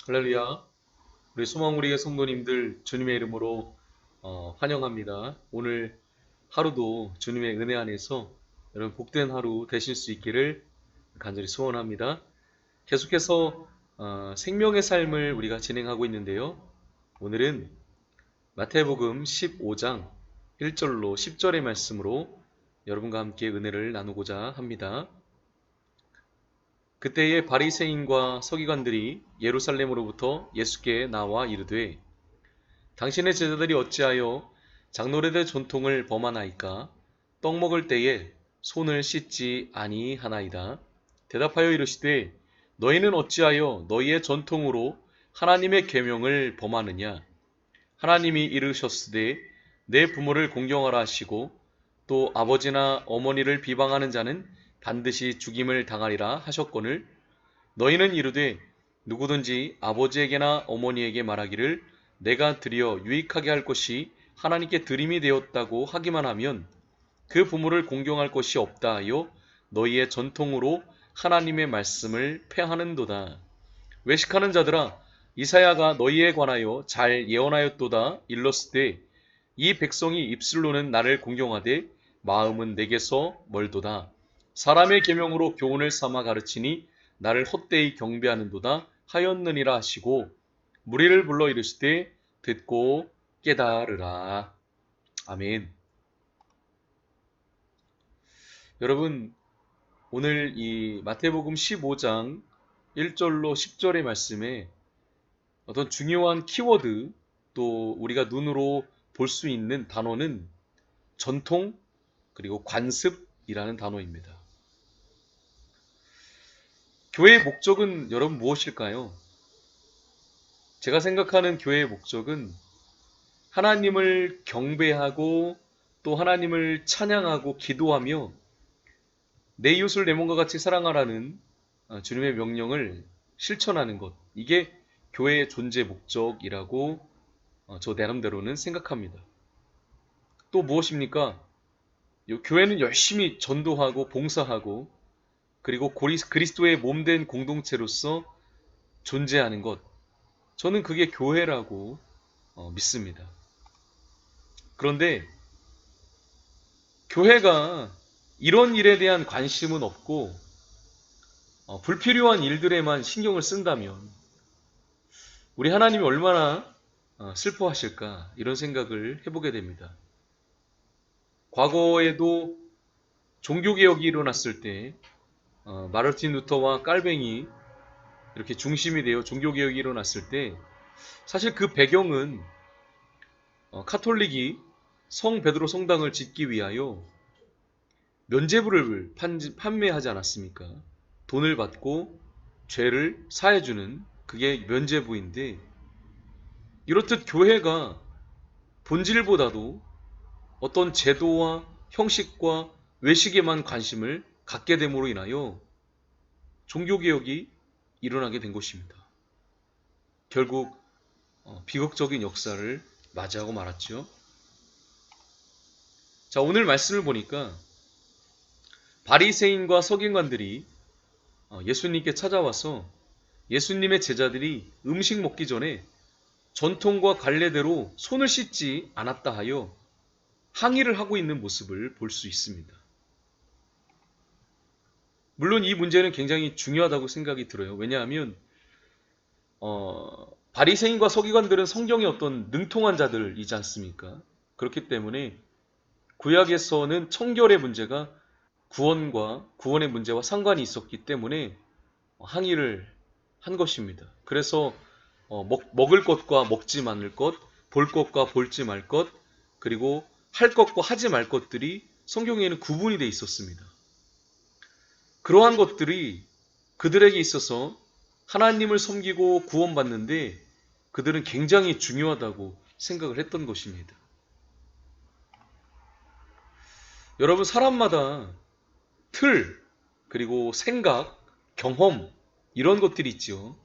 할렐루야. 우리 소망우리의 성도님들 주님의 이름으로 환영합니다. 오늘 하루도 주님의 은혜 안에서 여러분 복된 하루 되실 수 있기를 간절히 소원합니다. 계속해서 생명의 삶을 우리가 진행하고 있는데요. 오늘은 마태복음 15장 1절로 10절의 말씀으로 여러분과 함께 은혜를 나누고자 합니다. 그때에 바리새인과 서기관들이 예루살렘으로부터 예수께 나와 이르되 당신의 제자들이 어찌하여 장노래대 전통을 범하나이까? 떡 먹을 때에 손을 씻지 아니하나이다. 대답하여 이르시되 너희는 어찌하여 너희의 전통으로 하나님의 계명을 범하느냐? 하나님이 이르셨으되 내 부모를 공경하라 하시고 또 아버지나 어머니를 비방하는 자는 반드시 죽임을 당하리라 하셨거늘 너희는 이르되 누구든지 아버지에게나 어머니에게 말하기를 내가 드려 유익하게 할 것이 하나님께 드림이 되었다고 하기만 하면 그 부모를 공경할 것이 없다 하여 너희의 전통으로 하나님의 말씀을 폐하는도다. 외식하는 자들아 이사야가 너희에 관하여 잘 예언하였도다 일렀으되 이 백성이 입술로는 나를 공경하되 마음은 내게서 멀도다. 사람의 계명으로 교훈을 삼아 가르치니 나를 헛되이 경배하는도다 하였느니라 하시고 무리를 불러 이르시되 듣고 깨달으라. 아멘. 여러분 오늘 이 마태복음 15장 1절로 10절의 말씀에 어떤 중요한 키워드 또 우리가 눈으로 볼 수 있는 단어는 전통 그리고 관습이라는 단어입니다. 교회의 목적은 여러분 무엇일까요? 제가 생각하는 교회의 목적은 하나님을 경배하고 또 하나님을 찬양하고 기도하며 내 이웃을 내 몸과 같이 사랑하라는 주님의 명령을 실천하는 것. 이게 교회의 존재 목적이라고 저 나름대로는 생각합니다. 또 무엇입니까? 교회는 열심히 전도하고 봉사하고 그리고 그리스도의 몸된 공동체로서 존재하는 것. 저는 그게 교회라고 믿습니다. 그런데 교회가 이런 일에 대한 관심은 없고 불필요한 일들에만 신경을 쓴다면 우리 하나님이 얼마나 슬퍼하실까 이런 생각을 해보게 됩니다. 과거에도 종교개혁이 일어났을 때 마르틴 루터와 깔뱅이 이렇게 중심이 되어 종교개혁이 일어났을 때 사실 그 배경은 카톨릭이 성 베드로 성당을 짓기 위하여 면죄부를 판매하지 않았습니까? 돈을 받고 죄를 사해주는 그게 면죄부인데 이렇듯 교회가 본질보다도 어떤 제도와 형식과 외식에만 관심을 갖게 됨으로 인하여 종교개혁이 일어나게 된 것입니다. 결국 비극적인 역사를 맞이하고 말았죠. 자, 오늘 말씀을 보니까 바리새인과 서기관들이 예수님께 찾아와서 예수님의 제자들이 음식 먹기 전에 전통과 관례대로 손을 씻지 않았다 하여 항의를 하고 있는 모습을 볼 수 있습니다. 물론 이 문제는 굉장히 중요하다고 생각이 들어요. 왜냐하면 바리새인과 서기관들은 성경의 어떤 능통한 자들이지 않습니까? 그렇기 때문에 구약에서는 청결의 문제가 구원의 문제와 상관이 있었기 때문에 항의를 한 것입니다. 그래서 먹을 것과 먹지 말을 것, 볼 것과 볼지 말 것, 그리고 할 것과 하지 말 것들이 성경에는 구분이 되어 있었습니다. 그러한 것들이 그들에게 있어서 하나님을 섬기고 구원받는데 그들은 굉장히 중요하다고 생각을 했던 것입니다. 여러분 사람마다 틀, 그리고 생각, 경험 이런 것들이 있죠.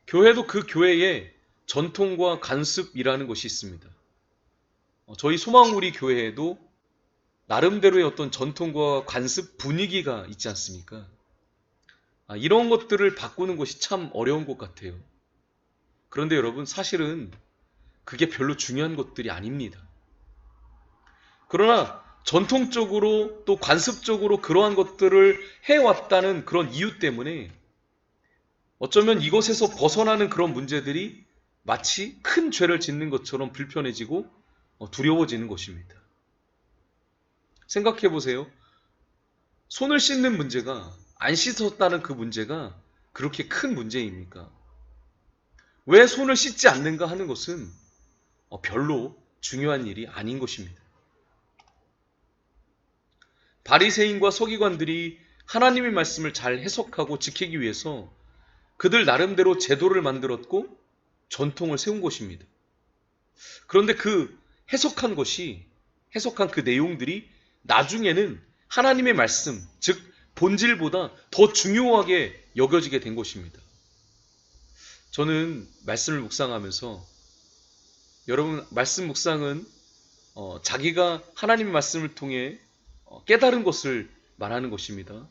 교회도 그 교회의 전통과 관습이라는 것이 있습니다. 저희 소망우리 교회에도 나름대로의 어떤 전통과 관습 분위기가 있지 않습니까? 이런 것들을 바꾸는 것이 참 어려운 것 같아요. 그런데 여러분, 사실은 그게 별로 중요한 것들이 아닙니다. 그러나 전통적으로 또 관습적으로 그러한 것들을 해왔다는 그런 이유 때문에 어쩌면 이것에서 벗어나는 그런 문제들이 마치 큰 죄를 짓는 것처럼 불편해지고 두려워지는 것입니다. 생각해 보세요. 손을 씻는 문제가, 안 씻었다는 그 문제가 그렇게 큰 문제입니까? 왜 손을 씻지 않는가 하는 것은 별로 중요한 일이 아닌 것입니다. 바리새인과 서기관들이 하나님의 말씀을 잘 해석하고 지키기 위해서 그들 나름대로 제도를 만들었고 전통을 세운 것입니다. 그런데 그 해석한 그 내용들이 나중에는 하나님의 말씀, 즉 본질보다 더 중요하게 여겨지게 된 것입니다. 저는 말씀을 묵상하면서, 여러분, 말씀 묵상은 자기가 하나님의 말씀을 통해 깨달은 것을 말하는 것입니다.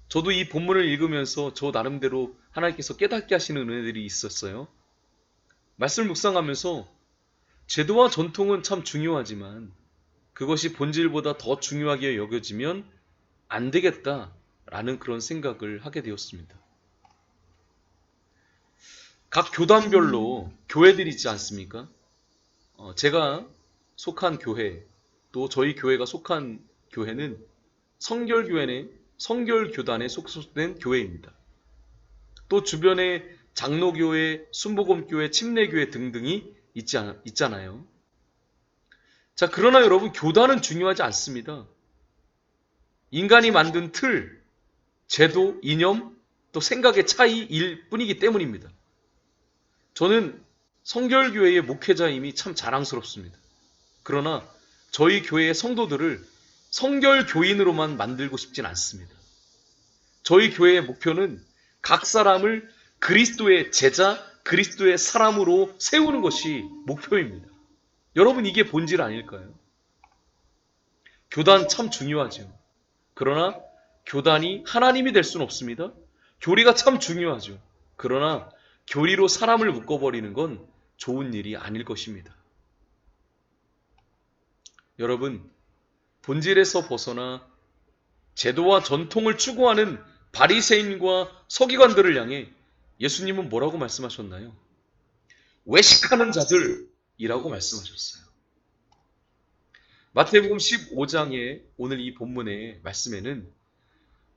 저도 이 본문을 읽으면서 저 나름대로 하나님께서 깨닫게 하시는 은혜들이 있었어요. 말씀을 묵상하면서 제도와 전통은 참 중요하지만 그것이 본질보다 더 중요하게 여겨지면 안 되겠다라는 그런 생각을 하게 되었습니다. 각 교단별로 교회들이 있지 않습니까? 제가 속한 교회, 또 저희 교회가 속한 교회는 성결교단에 속속된 교회입니다. 또 주변에 장로교회, 순복음교회, 침례교회 등등이 있잖아요. 자, 그러나 여러분, 교단은 중요하지 않습니다. 인간이 만든 틀, 제도, 이념, 또 생각의 차이일 뿐이기 때문입니다. 저는 성결교회의 목회자임이 참 자랑스럽습니다. 그러나 저희 교회의 성도들을 성결교인으로만 만들고 싶진 않습니다. 저희 교회의 목표는 각 사람을 그리스도의 제자, 그리스도의 사람으로 세우는 것이 목표입니다. 여러분, 이게 본질 아닐까요? 교단 참 중요하죠. 그러나 교단이 하나님이 될 수는 없습니다. 교리가 참 중요하죠. 그러나 교리로 사람을 묶어버리는 건 좋은 일이 아닐 것입니다. 여러분, 본질에서 벗어나 제도와 전통을 추구하는 바리새인과 서기관들을 향해 예수님은 뭐라고 말씀하셨나요? 외식하는 자들이라고 말씀하셨어요. 마태복음 15장의 오늘 이 본문의 말씀에는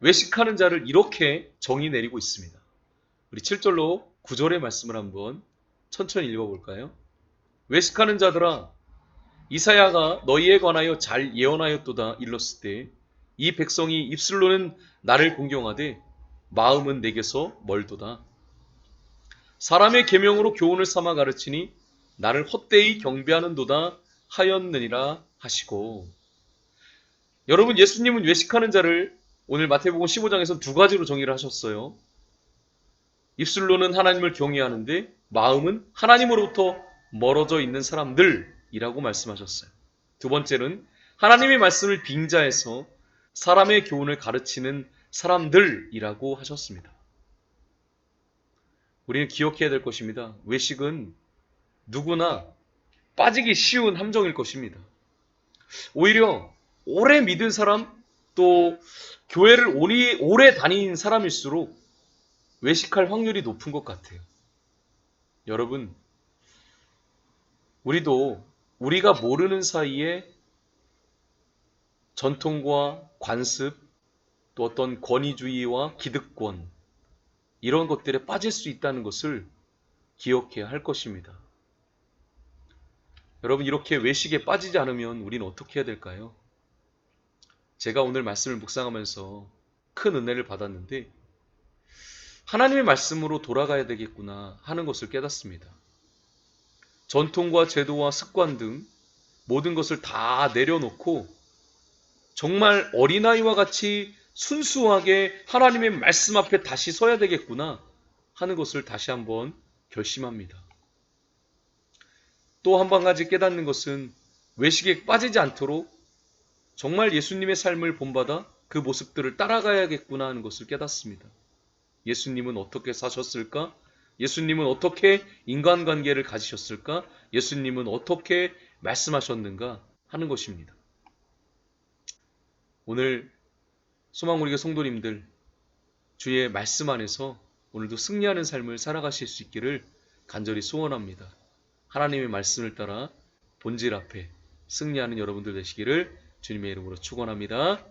외식하는 자를 이렇게 정의 내리고 있습니다. 우리 7절로 9절의 말씀을 한번 천천히 읽어볼까요? 외식하는 자들아, 이사야가 너희에 관하여 잘 예언하였도다 일렀을 때 이 백성이 입술로는 나를 공경하되 마음은 내게서 멀도다. 사람의 계명으로 교훈을 삼아 가르치니 나를 헛되이 경배하는도다 하였느니라 하시고. 여러분, 예수님은 외식하는 자를 오늘 마태복음 15장에서 두 가지로 정의를 하셨어요. 입술로는 하나님을 경외하는데 마음은 하나님으로부터 멀어져 있는 사람들이라고 말씀하셨어요. 두 번째는 하나님의 말씀을 빙자해서 사람의 교훈을 가르치는 사람들이라고 하셨습니다. 우리는 기억해야 될 것입니다. 외식은 누구나 빠지기 쉬운 함정일 것입니다. 오히려 오래 믿은 사람, 또 교회를 오래 다닌 사람일수록 외식할 확률이 높은 것 같아요. 여러분, 우리가 모르는 사이에 전통과 관습, 또 어떤 권위주의와 기득권, 이런 것들에 빠질 수 있다는 것을 기억해야 할 것입니다. 여러분, 이렇게 외식에 빠지지 않으면 우리는 어떻게 해야 될까요? 제가 오늘 말씀을 묵상하면서 큰 은혜를 받았는데 하나님의 말씀으로 돌아가야 되겠구나 하는 것을 깨닫습니다. 전통과 제도와 습관 등 모든 것을 다 내려놓고 정말 어린아이와 같이 순수하게 하나님의 말씀 앞에 다시 서야 되겠구나 하는 것을 다시 한번 결심합니다. 또 한 가지 깨닫는 것은 외식에 빠지지 않도록 정말 예수님의 삶을 본받아 그 모습들을 따라가야겠구나 하는 것을 깨닫습니다. 예수님은 어떻게 사셨을까? 예수님은 어떻게 인간관계를 가지셨을까? 예수님은 어떻게 말씀하셨는가 하는 것입니다. 오늘 소망우리교 성도님들 주의 말씀 안에서 오늘도 승리하는 삶을 살아가실 수 있기를 간절히 소원합니다. 하나님의 말씀을 따라 본질 앞에 승리하는 여러분들 되시기를 주님의 이름으로 축원합니다.